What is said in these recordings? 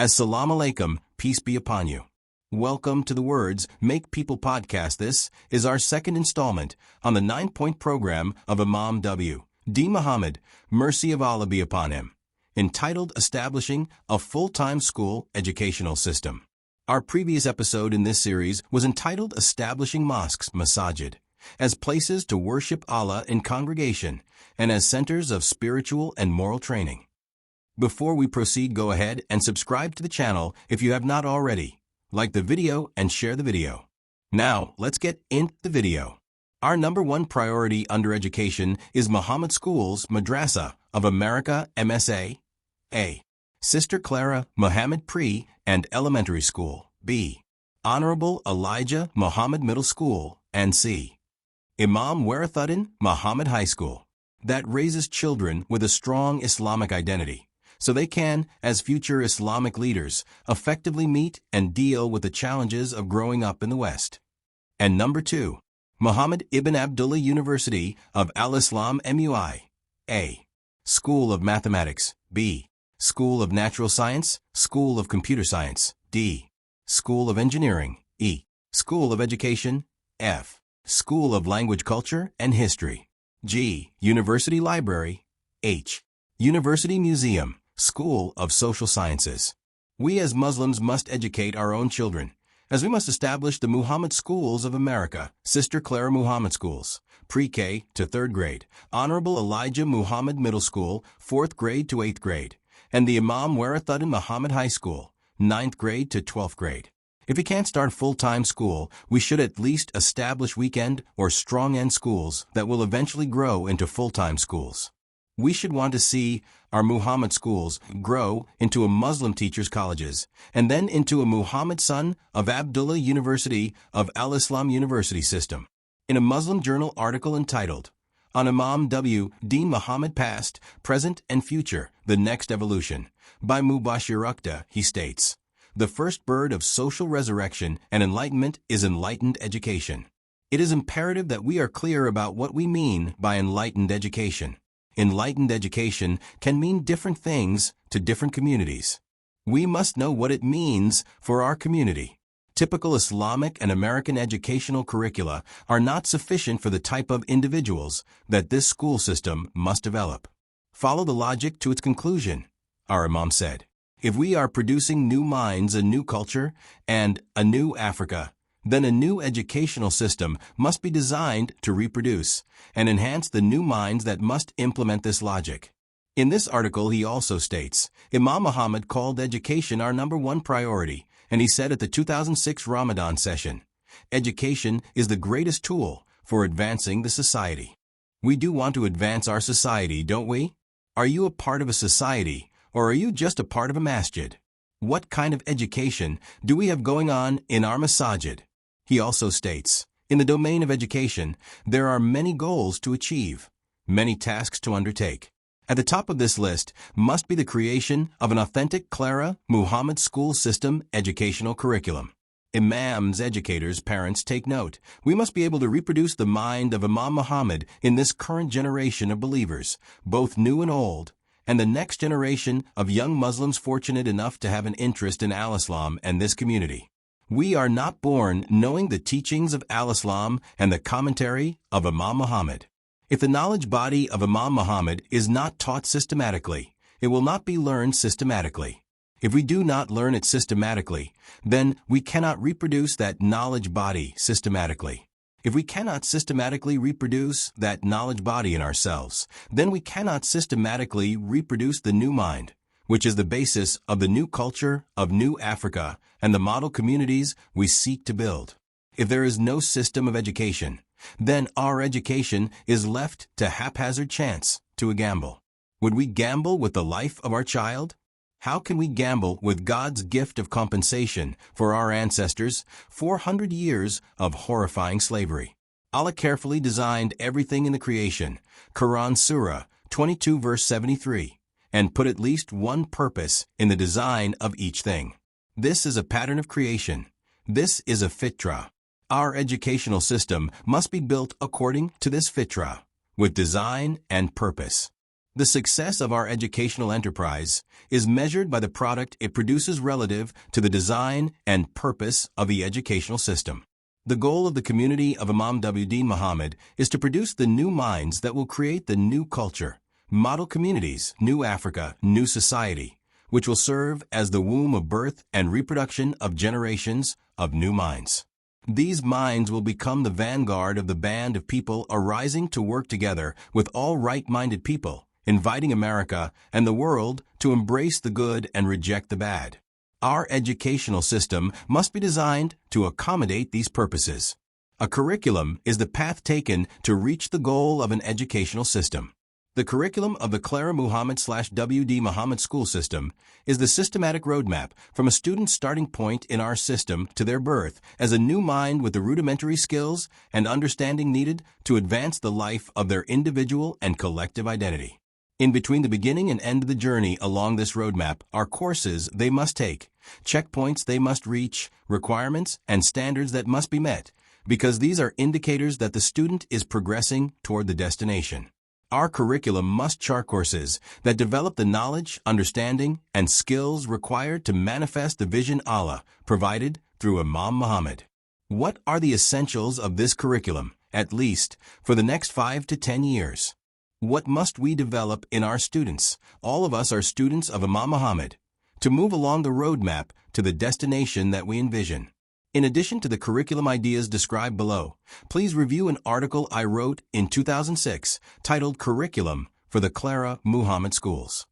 Assalamu alaikum, peace be upon you. Welcome to the Words Make People podcast. This is our second installment on the 9-point program of Imam W, Deen Mohammed, mercy of Allah be upon him, entitled Establishing a Full-Time School Educational System. Our previous episode in this series was entitled Establishing Mosques, Masajid, as places to worship Allah in congregation and as centers of spiritual and moral training. Before we proceed, go ahead and subscribe to the channel if you have not already. Like the video and share the video. Now, let's get into the video. Our number one priority under education is Muhammad Schools, Madrasa of America, MSA, A. Sister Clara Muhammad Pre and Elementary School, B. Honorable Elijah Muhammad Middle School, and C. Imam W Muhammad High School, that raises children with a strong Islamic identity, so they can, as future Islamic leaders, effectively meet and deal with the challenges of growing up in the West. And number 2, Muhammad Ibn Abdullah University of Al-Islam MUI, A. School of Mathematics, B. School of Natural Science, School of Computer Science, D. School of Engineering, E. School of Education, F. School of Language, Culture, and History, G. University Library, H. University Museum, School of Social Sciences. We as Muslims must educate our own children, as we must establish the Muhammad Schools of America, Sister Clara Muhammad Schools, Pre-K to 3rd grade, Honorable Elijah Muhammad Middle School, 4th grade to 8th grade, and the Imam W Muhammad High School, 9th grade to 12th grade. If we can't start full-time school, we should at least establish weekend or strong-end schools that will eventually grow into full-time schools. We should want to see our Muhammad schools grow into a Muslim teachers' colleges, and then into a Muhammad Son of Abdullah University of Al-Islam University system. In a Muslim journal article entitled, On Imam W, Deen Mohammed Past, Present, and Future, The Next Evolution, by Mubashir Ukhta, he states, the first bird of social resurrection and enlightenment is enlightened education. It is imperative that we are clear about what we mean by enlightened education. Enlightened education can mean different things to different communities. We must know what it means for our community. Typical Islamic and American educational curricula are not sufficient for the type of individuals that this school system must develop. Follow the logic to its conclusion, our Imam said. If we are producing new minds, a new culture, and a new Africa, then a new educational system must be designed to reproduce and enhance the new minds that must implement this logic. In this article, he also states, Imam Muhammad called education our number one priority, and he said at the 2006 Ramadan session, education is the greatest tool for advancing the society. We do want to advance our society, don't we? Are you a part of a society, or are you just a part of a masjid? What kind of education do we have going on in our masajid? He also states, in the domain of education, there are many goals to achieve, many tasks to undertake. At the top of this list must be the creation of an authentic Clara Muhammad school system educational curriculum. Imams, educators, parents, take note. We must be able to reproduce the mind of Imam Muhammad in this current generation of believers, both new and old, and the next generation of young Muslims fortunate enough to have an interest in Al-Islam and this community. We are not born knowing the teachings of Al-Islam and the commentary of Imam Muhammad. If the knowledge body of Imam Muhammad is not taught systematically, it will not be learned systematically. If we do not learn it systematically, then we cannot reproduce that knowledge body systematically. If we cannot systematically reproduce that knowledge body in ourselves, then we cannot systematically reproduce the new mind, which is the basis of the new culture of New Africa and the model communities we seek to build. If there is no system of education, then our education is left to haphazard chance, to a gamble. Would we gamble with the life of our child? How can we gamble with God's gift of compensation for our ancestors' 400 years of horrifying slavery? Allah carefully designed everything in the creation, Qur'an Surah 22 verse 73, and put at least one purpose in the design of each thing. This is a pattern of creation. This is a fitrah. Our educational system must be built according to this fitrah, with design and purpose. The success of our educational enterprise is measured by the product it produces relative to the design and purpose of the educational system. The goal of the community of Imam W. Deen Mohammed is to produce the new minds that will create the new culture, model communities, new Africa, new society, which will serve as the womb of birth and reproduction of generations of new minds. These minds will become the vanguard of the band of people arising to work together with all right-minded people, inviting America and the world to embrace the good and reject the bad. Our educational system must be designed to accommodate these purposes. A curriculum is the path taken to reach the goal of an educational system. The curriculum of the Clara Muhammad/W. D. Mohammed school system is the systematic roadmap from a student's starting point in our system to their birth as a new mind with the rudimentary skills and understanding needed to advance the life of their individual and collective identity. In between the beginning and end of the journey along this roadmap are courses they must take, checkpoints they must reach, requirements and standards that must be met, because these are indicators that the student is progressing toward the destination. Our curriculum must chart courses that develop the knowledge, understanding, and skills required to manifest the vision Allah provided through Imam Muhammad. What are the essentials of this curriculum, at least for the next 5 to 10 years? What must we develop in our students, all of us are students of Imam Muhammad, to move along the roadmap to the destination that we envision? In addition to the curriculum ideas described below, please review an article I wrote in 2006 titled Curriculum for the Clara Muhammad Schools.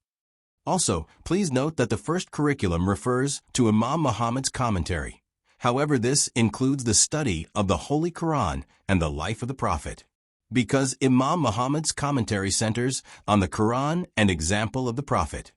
Also, please note that the first curriculum refers to Imam Muhammad's commentary. However, this includes the study of the Holy Qur'an and the life of the Prophet, because Imam Muhammad's commentary centers on the Qur'an and example of the Prophet.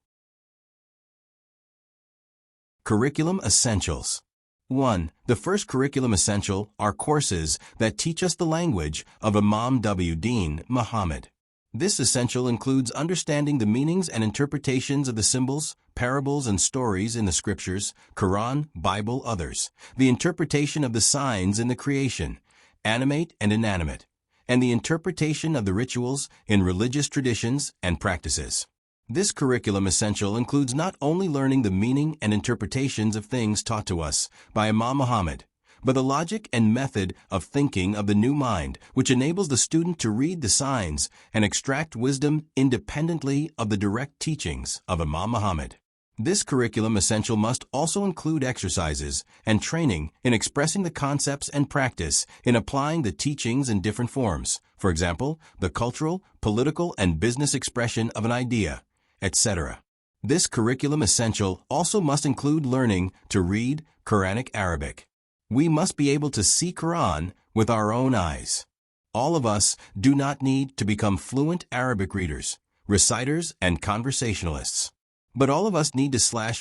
Curriculum Essentials. 1. The first curriculum essential are courses that teach us the language of Imam W. Deen Mohammed. This essential includes understanding the meanings and interpretations of the symbols, parables, and stories in the scriptures, Quran, Bible, others, the interpretation of the signs in the creation, animate and inanimate, and the interpretation of the rituals in religious traditions and practices. This curriculum essential includes not only learning the meaning and interpretations of things taught to us by Imam Muhammad, but the logic and method of thinking of the new mind, which enables the student to read the signs and extract wisdom independently of the direct teachings of Imam Muhammad. This curriculum essential must also include exercises and training in expressing the concepts and practice in applying the teachings in different forms, for example, the cultural, political, and business expression of an idea, etc. This curriculum essential also must include learning to read Quranic Arabic. We must be able to see Quran with our own eyes. All of us do not need to become fluent Arabic readers, reciters, and conversationalists. But all of us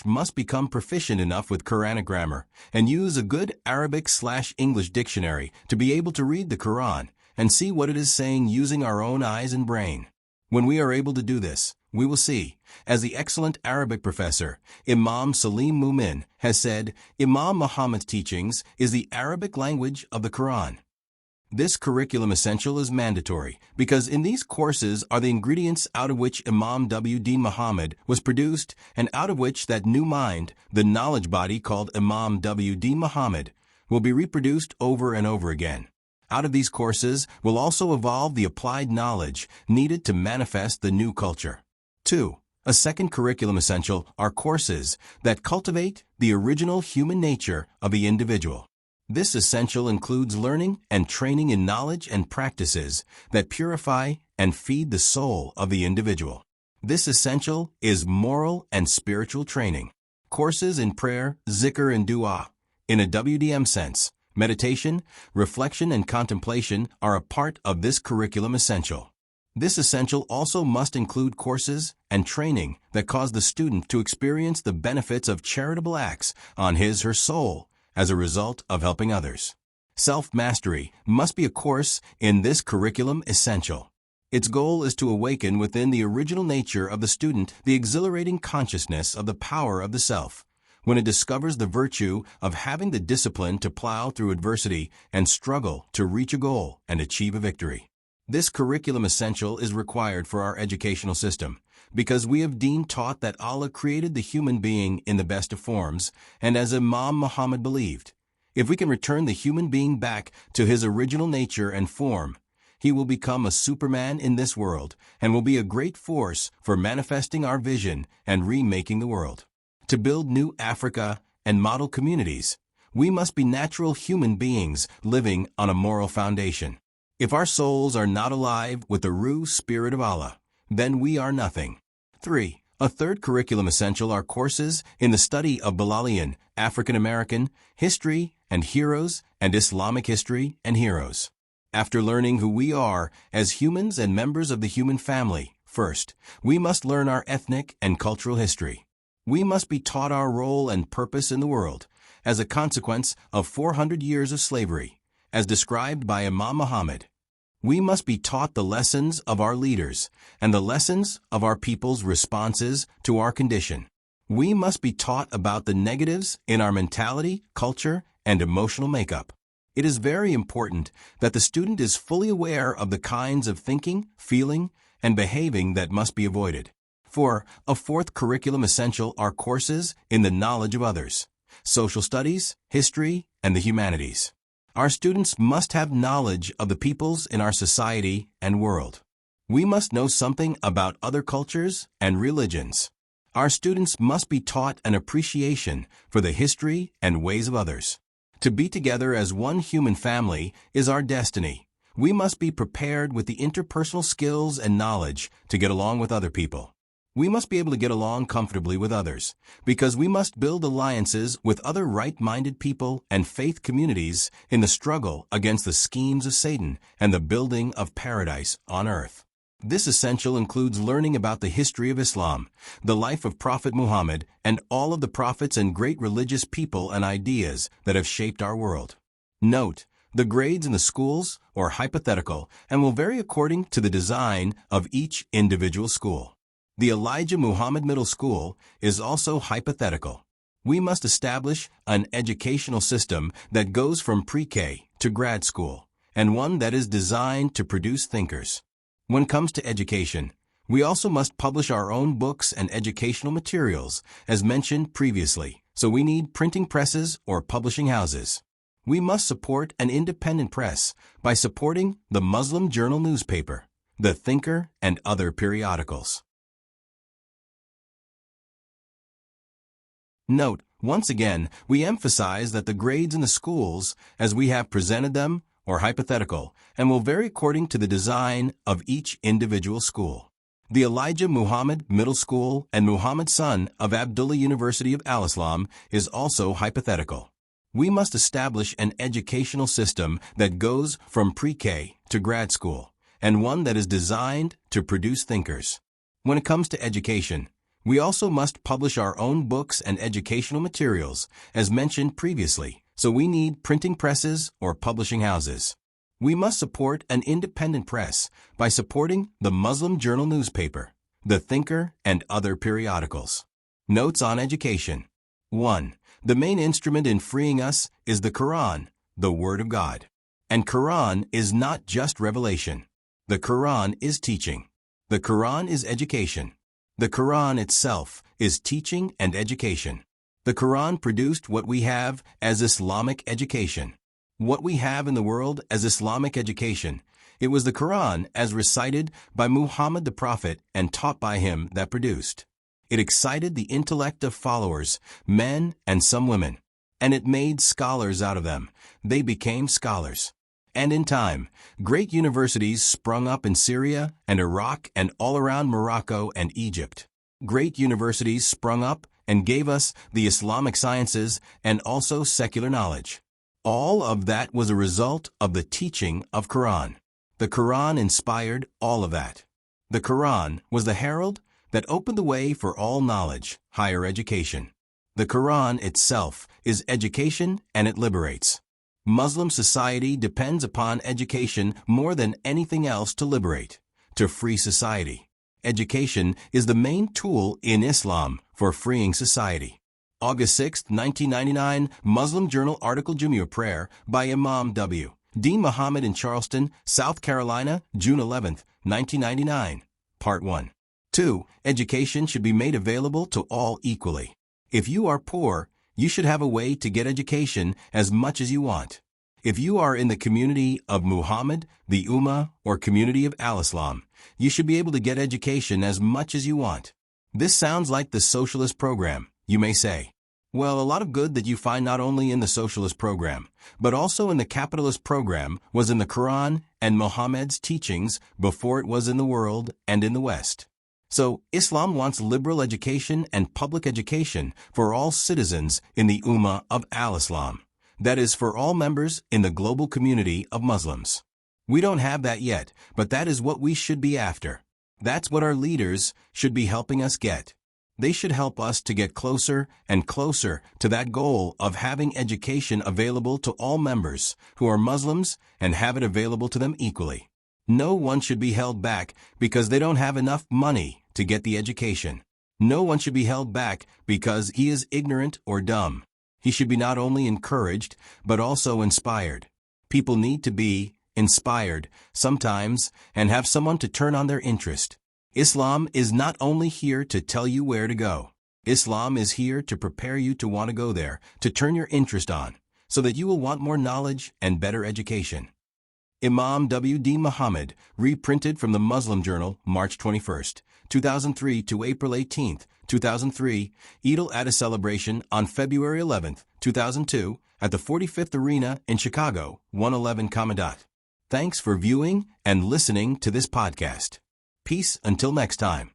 must become proficient enough with Quranic grammar and use a good Arabic/English dictionary to be able to read the Quran and see what it is saying using our own eyes and brain. When we are able to do this, we will see, as the excellent Arabic professor, Imam Salim Mumin, has said, Imam Muhammad's teachings is the Arabic language of the Quran. This curriculum essential is mandatory because in these courses are the ingredients out of which Imam W. Deen Mohammed was produced and out of which that new mind, the knowledge body called Imam W. Deen Mohammed, will be reproduced over and over again. Out of these courses will also evolve the applied knowledge needed to manifest the new culture. 2. A second curriculum essential are courses that cultivate the original human nature of the individual. This essential includes learning and training in knowledge and practices that purify and feed the soul of the individual. This essential is moral and spiritual training. Courses in prayer, zikr, and dua, in a WDM sense, meditation, reflection, and contemplation are a part of this curriculum essential. This essential also must include courses and training that cause the student to experience the benefits of charitable acts on his/her soul as a result of helping others. Self-mastery must be a course in this curriculum essential. Its goal is to awaken within the original nature of the student the exhilarating consciousness of the power of the self, when it discovers the virtue of having the discipline to plow through adversity and struggle to reach a goal and achieve a victory. This curriculum essential is required for our educational system, because we have taught that Allah created the human being in the best of forms, and as Imam Muhammad believed, if we can return the human being back to his original nature and form, he will become a Superman in this world and will be a great force for manifesting our vision and remaking the world. To build new Africa and model communities, we must be natural human beings living on a moral foundation. If our souls are not alive with the Ruh Spirit of Allah, then we are nothing. 3. A third curriculum essential are courses in the study of Bilalian, African American, history and heroes, and Islamic history and heroes. After learning who we are as humans and members of the human family, first, we must learn our ethnic and cultural history. We must be taught our role and purpose in the world as a consequence of 400 years of slavery, as described by Imam Muhammad. We must be taught the lessons of our leaders and the lessons of our people's responses to our condition. We must be taught about the negatives in our mentality, culture, and emotional makeup. It is very important that the student is fully aware of the kinds of thinking, feeling, and behaving that must be avoided. 4. A fourth curriculum essential are courses in the knowledge of others, social studies, history, and the humanities. Our students must have knowledge of the peoples in our society and world. We must know something about other cultures and religions. Our students must be taught an appreciation for the history and ways of others. To be together as one human family is our destiny. We must be prepared with the interpersonal skills and knowledge to get along with other people. We must be able to get along comfortably with others, because we must build alliances with other right-minded people and faith communities in the struggle against the schemes of Satan and the building of paradise on earth. This essential includes learning about the history of Islam, the life of Prophet Muhammad, and all of the prophets and great religious people and ideas that have shaped our world. Note, the grades in the schools are hypothetical and will vary according to the design of each individual school. The Elijah Muhammad Middle School is also hypothetical. We must establish an educational system that goes from pre-K to grad school, and one that is designed to produce thinkers. When it comes to education, we also must publish our own books and educational materials, as mentioned previously, so we need printing presses or publishing houses. We must support an independent press by supporting the Muslim Journal newspaper, The Thinker, and other periodicals. Note, once again, we emphasize that the grades in the schools, as we have presented them, are hypothetical and will vary according to the design of each individual school. The Elijah Muhammad Middle School and Muhammad Son of Abdullah University of Al-Islam is also hypothetical. We must establish an educational system that goes from pre-K to grad school, and one that is designed to produce thinkers. When it comes to education, we also must publish our own books and educational materials, as mentioned previously, so we need printing presses or publishing houses. We must support an independent press by supporting the Muslim Journal newspaper, The Thinker, and other periodicals. Notes on education. 1. The main instrument in freeing us is the Qur'an, the Word of God. And Qur'an is not just revelation. The Qur'an is teaching. The Qur'an is education. The Qur'an itself is teaching and education. The Qur'an produced what we have as Islamic education. What we have in the world as Islamic education, it was the Qur'an as recited by Muhammad the Prophet and taught by him that produced. It excited the intellect of followers, men and some women, and it made scholars out of them. They became scholars. And in time, great universities sprung up in Syria and Iraq and all around Morocco and Egypt. Great universities sprung up and gave us the Islamic sciences and also secular knowledge. All of that was a result of the teaching of Qur'an. The Qur'an inspired all of that. The Qur'an was the herald that opened the way for all knowledge, higher education. The Qur'an itself is education and it liberates. Muslim society depends upon education more than anything else to liberate, to free society. Education is the main tool in Islam for freeing society. August 6, 1999, Muslim Journal article Jumu'ah prayer by Imam W. Deen Mohammed in Charleston, South Carolina, June 11, 1999. Part 1. 2. Education should be made available to all equally. If you are poor, you should have a way to get education as much as you want. If you are in the community of Muhammad, the Ummah, or community of Al-Islam, you should be able to get education as much as you want. This sounds like the socialist program, you may say. Well, a lot of good that you find not only in the socialist program, but also in the capitalist program was in the Qur'an and Muhammad's teachings before it was in the world and in the West. So, Islam wants liberal education and public education for all citizens in the Ummah of Al-Islam. That is, for all members in the global community of Muslims. We don't have that yet, but that is what we should be after. That's what our leaders should be helping us get. They should help us to get closer and closer to that goal of having education available to all members who are Muslims and have it available to them equally. No one should be held back because they don't have enough money to get the education. No one should be held back because he is ignorant or dumb. He should be not only encouraged, but also inspired. People need to be inspired sometimes and have someone to turn on their interest. Islam is not only here to tell you where to go. Islam is here to prepare you to want to go there, to turn your interest on, so that you will want more knowledge and better education. Imam W. Deen Mohammed, reprinted from the Muslim Journal, March 21, 2003 to April 18, 2003, Eid al-Adha celebration on February 11, 2002, at the 45th Arena in Chicago, 111 Commandant. Thanks for viewing and listening to this podcast. Peace until next time.